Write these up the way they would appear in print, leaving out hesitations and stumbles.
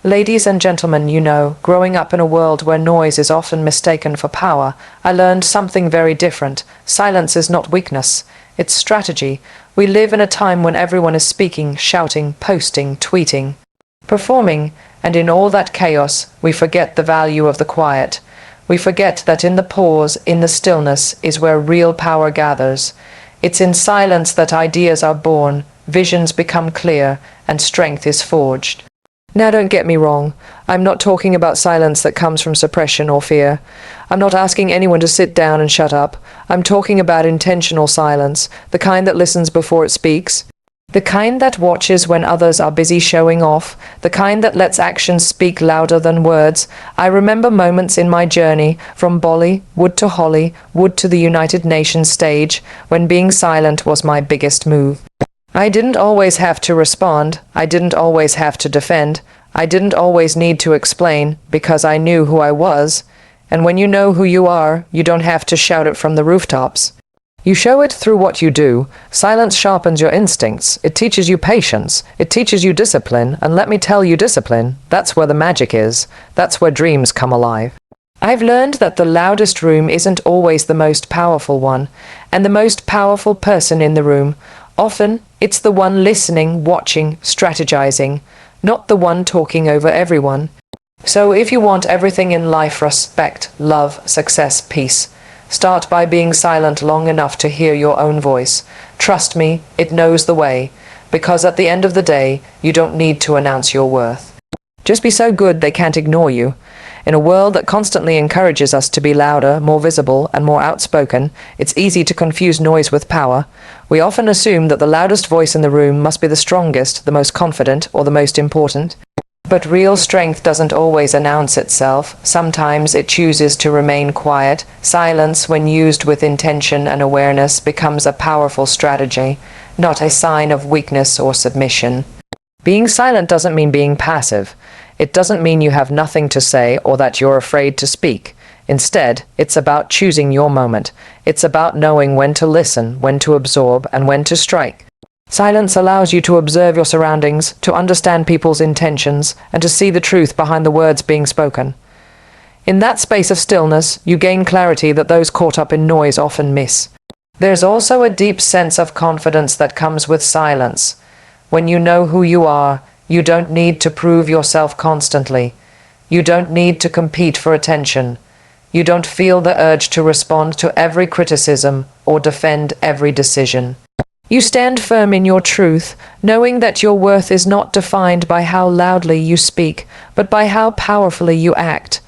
Ladies and gentlemen, growing up in a world where noise is often mistaken for power, I learned something very different. Silence is not weakness, it's strategy. We live in a time when everyone is speaking, shouting, posting, tweeting, performing, and in all that chaos, we forget the value of the quiet. We forget that in the pause, in the stillness, is where real power gathers. It's in silence that ideas are born, visions become clear, and strength is forged. Now don't get me wrong, I'm not talking about silence that comes from suppression or fear. I'm not asking anyone to sit down and shut up. I'm talking about intentional silence, the kind that listens before it speaks. The kind that watches when others are busy showing off, the kind that lets actions speak louder than words. I remember moments in my journey, from Bollywood to Hollywood to the United Nations stage, when being silent was my biggest move. I didn't always have to respond, I didn't always have to defend, I didn't always need to explain, because I knew who I was. And when you know who you are, you don't have to shout it from the rooftops. You show it through what you do. Silence sharpens your instincts. It teaches you patience. It teaches you discipline. And let me tell you, discipline, that's where the magic is. That's where dreams come alive. I've learned that the loudest room isn't always the most powerful one, and the most powerful person in the room. Often, it's the one listening, watching, strategizing, not the one talking over everyone. So if you want everything in life, respect, love, success, peace, start by being silent long enough to hear your own voice. Trust me, it knows the way, because at the end of the day, you don't need to announce your worth. Just be so good they can't ignore you. In a world that constantly encourages us to be louder, more visible, and more outspoken, it's easy to confuse noise with power. We often assume that the loudest voice in the room must be the strongest, the most confident, or the most important. But real strength doesn't always announce itself. Sometimes it chooses to remain quiet. Silence, when used with intention and awareness, becomes a powerful strategy, not a sign of weakness or submission. Being silent doesn't mean being passive. It doesn't mean you have nothing to say or that you're afraid to speak. Instead, it's about choosing your moment. It's about knowing when to listen, when to absorb, and when to strike. Silence allows you to observe your surroundings, to understand people's intentions, and to see the truth behind the words being spoken. In that space of stillness, you gain clarity that those caught up in noise often miss. There's also a deep sense of confidence that comes with silence. When you know who you are, you don't need to prove yourself constantly. You don't need to compete for attention. You don't feel the urge to respond to every criticism or defend every decision. You stand firm in your truth, knowing that your worth is not defined by how loudly you speak, but by how powerfully you act.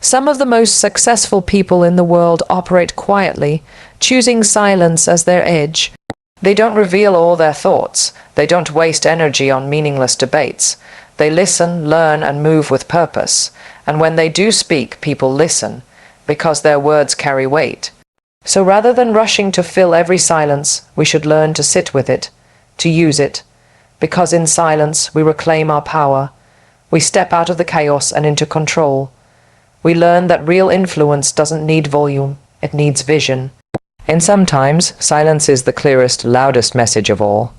Some of the most successful people in the world operate quietly, choosing silence as their edge. They don't reveal all their thoughts. They don't waste energy on meaningless debates. They listen, learn, and move with purpose. And when they do speak, people listen, because their words carry weight. So rather than rushing to fill every silence, we should learn to sit with it, to use it, because in silence we reclaim our power. We step out of the chaos and into control. We learn that real influence doesn't need volume, it needs vision. And sometimes, silence is the clearest, loudest message of all.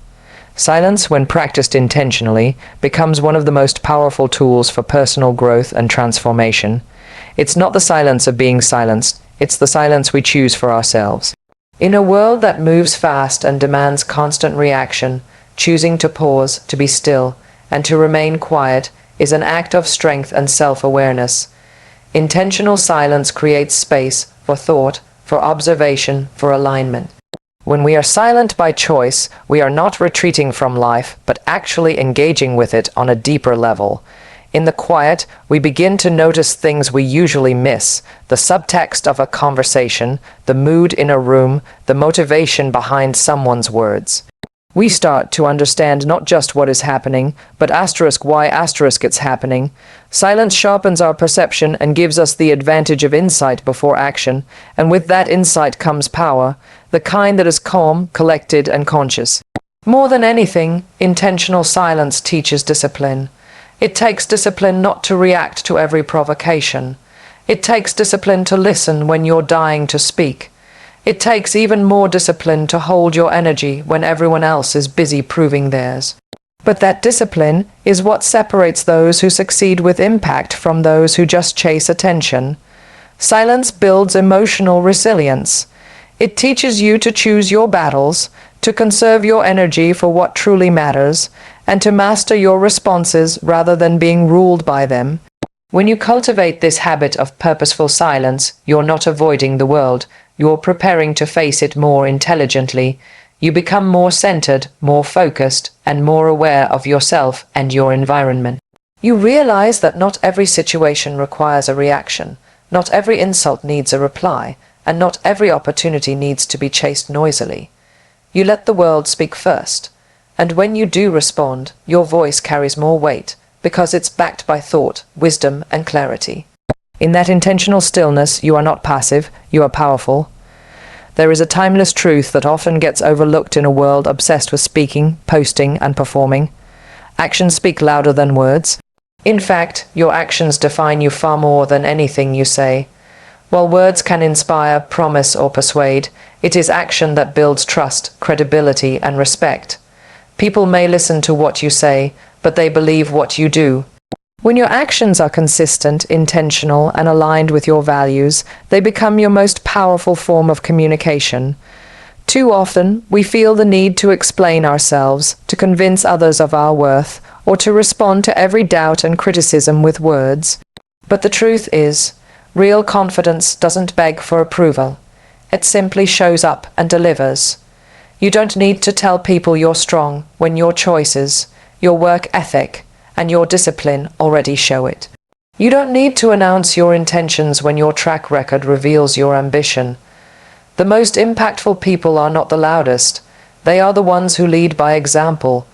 Silence, when practiced intentionally, becomes one of the most powerful tools for personal growth and transformation. It's not the silence of being silenced, it's the silence we choose for ourselves. In a world that moves fast and demands constant reaction, choosing to pause, to be still, and to remain quiet is an act of strength and self-awareness. Intentional silence creates space for thought, for observation, for alignment. When we are silent by choice, we are not retreating from life, but actually engaging with it on a deeper level. In the quiet, we begin to notice things we usually miss, the subtext of a conversation, the mood in a room, the motivation behind someone's words. We start to understand not just what is happening, but why it's happening. Silence sharpens our perception and gives us the advantage of insight before action, and with that insight comes power, the kind that is calm, collected, and conscious. More than anything, intentional silence teaches discipline. It takes discipline not to react to every provocation. It takes discipline to listen when you're dying to speak. It takes even more discipline to hold your energy when everyone else is busy proving theirs. But that discipline is what separates those who succeed with impact from those who just chase attention. Silence builds emotional resilience. It teaches you to choose your battles, to conserve your energy for what truly matters, and to master your responses rather than being ruled by them. When you cultivate this habit of purposeful silence, you're not avoiding the world, you're preparing to face it more intelligently. You become more centered, more focused, and more aware of yourself and your environment. You realize that not every situation requires a reaction, not every insult needs a reply, and not every opportunity needs to be chased noisily. You let the world speak first, and when you do respond, your voice carries more weight because it's backed by thought, wisdom, and clarity. In that intentional stillness, you are not passive, you are powerful. There is a timeless truth that often gets overlooked in a world obsessed with speaking, posting, and performing. Actions speak louder than words. In fact, your actions define you far more than anything you say. While words can inspire, promise, or persuade, it is action that builds trust, credibility, and respect. People may listen to what you say, but they believe what you do. When your actions are consistent, intentional, and aligned with your values, they become your most powerful form of communication. Too often, we feel the need to explain ourselves, to convince others of our worth, or to respond to every doubt and criticism with words. But the truth is, real confidence doesn't beg for approval. It simply shows up and delivers. You don't need to tell people you're strong when your choices, your work ethic, and your discipline already show it. You don't need to announce your intentions when your track record reveals your ambition. The most impactful people are not the loudest. They are the ones who lead by example.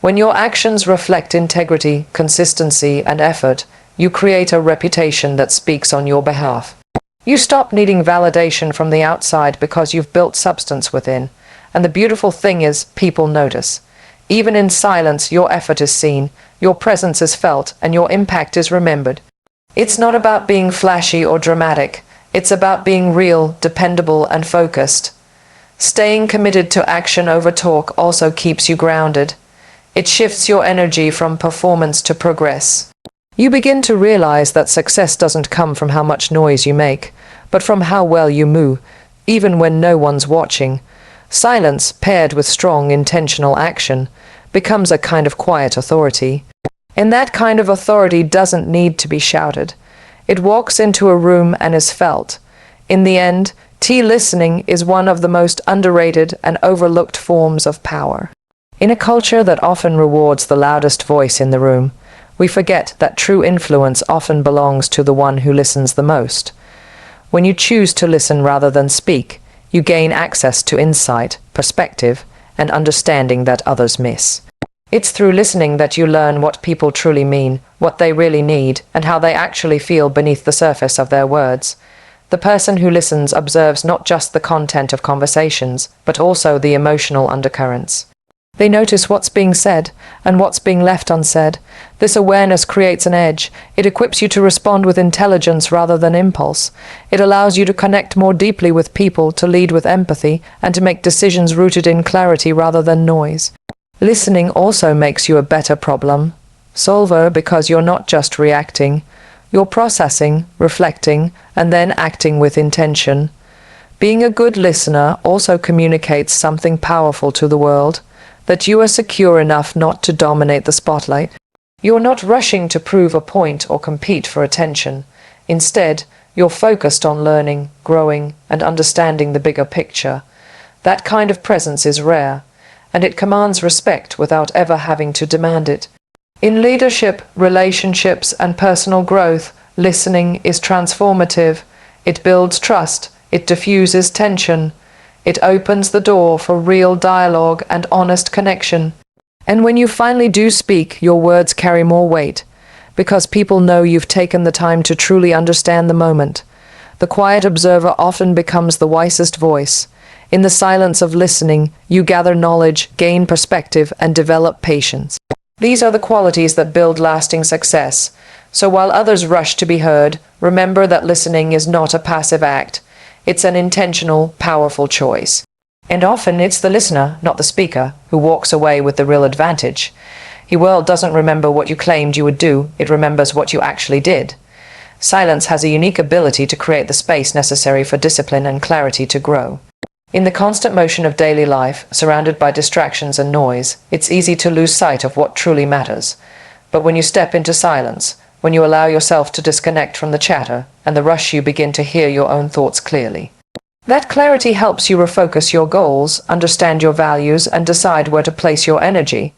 When your actions reflect integrity, consistency, and effort, you create a reputation that speaks on your behalf. You stop needing validation from the outside because you've built substance within. And the beautiful thing is, people notice. Even in silence, your effort is seen, your presence is felt, and your impact is remembered. It's not about being flashy or dramatic. It's about being real, dependable, and focused. Staying committed to action over talk also keeps you grounded. It shifts your energy from performance to progress. You begin to realize that success doesn't come from how much noise you make, but from how well you move, even when no one's watching. Silence, paired with strong, intentional action, becomes a kind of quiet authority. And that kind of authority doesn't need to be shouted. It walks into a room and is felt. In the end, listening is one of the most underrated and overlooked forms of power. In a culture that often rewards the loudest voice in the room, we forget that true influence often belongs to the one who listens the most. When you choose to listen rather than speak, you gain access to insight, perspective, and understanding that others miss. It's through listening that you learn what people truly mean, what they really need, and how they actually feel beneath the surface of their words. The person who listens observes not just the content of conversations, but also the emotional undercurrents. They notice what's being said and what's being left unsaid. This awareness creates an edge. It equips you to respond with intelligence rather than impulse. It allows you to connect more deeply with people, to lead with empathy, and to make decisions rooted in clarity rather than noise. Listening also makes you a better problem solver because you're not just reacting. You're processing, reflecting, and then acting with intention. Being a good listener also communicates something powerful to the world. That you are secure enough not to dominate the spotlight. You're not rushing to prove a point or compete for attention. Instead, you're focused on learning, growing, and understanding the bigger picture. That kind of presence is rare, and it commands respect without ever having to demand it. In leadership, relationships, and personal growth, listening is transformative. It builds trust. It diffuses tension. It opens the door for real dialogue and honest connection. And when you finally do speak, your words carry more weight, because people know you've taken the time to truly understand the moment. The quiet observer often becomes the wisest voice. In the silence of listening, you gather knowledge, gain perspective, and develop patience. These are the qualities that build lasting success. So while others rush to be heard, remember that listening is not a passive act. It's an intentional, powerful choice. And often it's the listener, not the speaker, who walks away with the real advantage. Your world doesn't remember what you claimed you would do, it remembers what you actually did. Silence has a unique ability to create the space necessary for discipline and clarity to grow. In the constant motion of daily life, surrounded by distractions and noise, it's easy to lose sight of what truly matters. But when you step into silence, when you allow yourself to disconnect from the chatter and the rush, you begin to hear your own thoughts clearly. That clarity helps you refocus your goals, understand your values, and decide where to place your energy.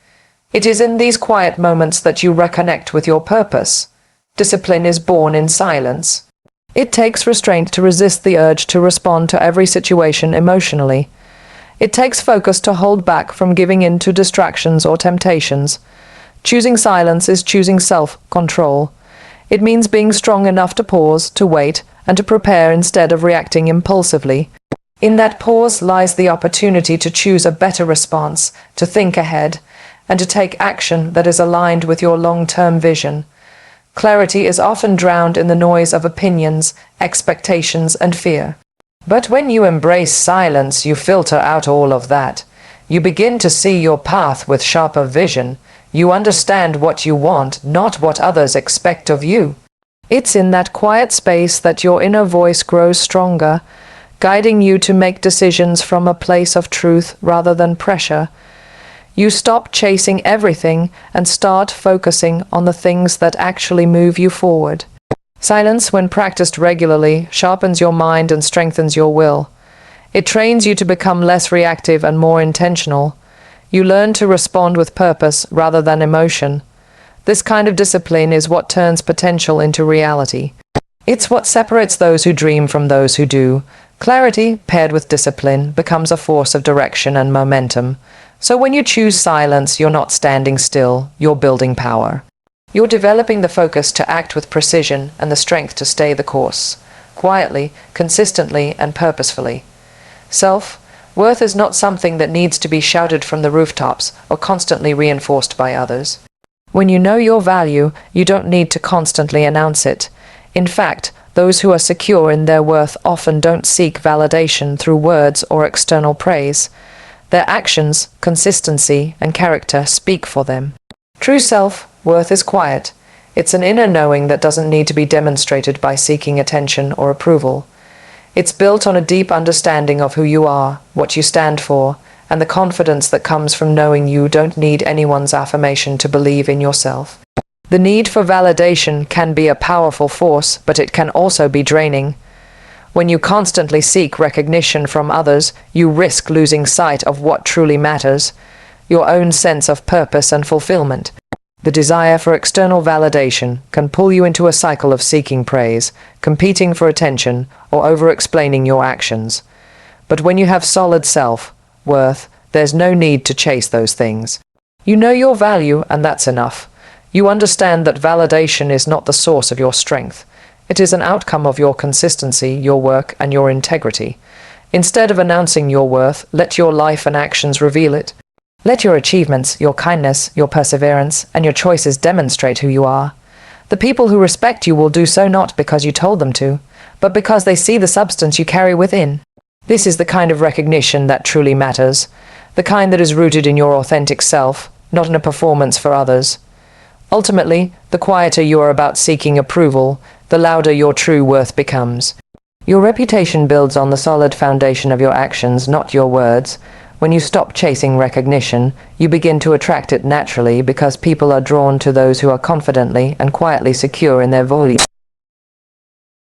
It is in these quiet moments that you reconnect with your purpose. Discipline is born in silence. It takes restraint to resist the urge to respond to every situation emotionally. It takes focus to hold back from giving in to distractions or temptations. Choosing silence is choosing self-control. It means being strong enough to pause, to wait, and to prepare instead of reacting impulsively. In that pause lies the opportunity to choose a better response, to think ahead, and to take action that is aligned with your long-term vision. Clarity is often drowned in the noise of opinions, expectations, and fear. But when you embrace silence, you filter out all of that. You begin to see your path with sharper vision. You understand what you want, not what others expect of you. It's in that quiet space that your inner voice grows stronger, guiding you to make decisions from a place of truth rather than pressure. You stop chasing everything and start focusing on the things that actually move you forward. Silence, when practiced regularly, sharpens your mind and strengthens your will. It trains you to become less reactive and more intentional. You learn to respond with purpose rather than emotion. This kind of discipline is what turns potential into reality. It's what separates those who dream from those who do. Clarity, paired with discipline, becomes a force of direction and momentum. So when you choose silence, you're not standing still, you're building power. You're developing the focus to act with precision and the strength to stay the course, quietly, consistently, and purposefully. Self-worth is not something that needs to be shouted from the rooftops or constantly reinforced by others. When you know your value, you don't need to constantly announce it. In fact, those who are secure in their worth often don't seek validation through words or external praise. Their actions, consistency, and character speak for them. True self-worth is quiet. It's an inner knowing that doesn't need to be demonstrated by seeking attention or approval. It's built on a deep understanding of who you are, what you stand for, and the confidence that comes from knowing you don't need anyone's affirmation to believe in yourself. The need for validation can be a powerful force, but it can also be draining. When you constantly seek recognition from others, you risk losing sight of what truly matters, your own sense of purpose and fulfillment. The desire for external validation can pull you into a cycle of seeking praise, competing for attention, or over-explaining your actions. But when you have solid self-worth, there's no need to chase those things. You know your value, and that's enough. You understand that validation is not the source of your strength. It is an outcome of your consistency, your work, and your integrity. Instead of announcing your worth, let your life and actions reveal it. Let your achievements, your kindness, your perseverance, and your choices demonstrate who you are. The people who respect you will do so not because you told them to, but because they see the substance you carry within. This is the kind of recognition that truly matters, the kind that is rooted in your authentic self, not in a performance for others. Ultimately, the quieter you are about seeking approval, the louder your true worth becomes. Your reputation builds on the solid foundation of your actions, not your words. When you stop chasing recognition, you begin to attract it naturally because people are drawn to those who are confidently and quietly secure in their voice.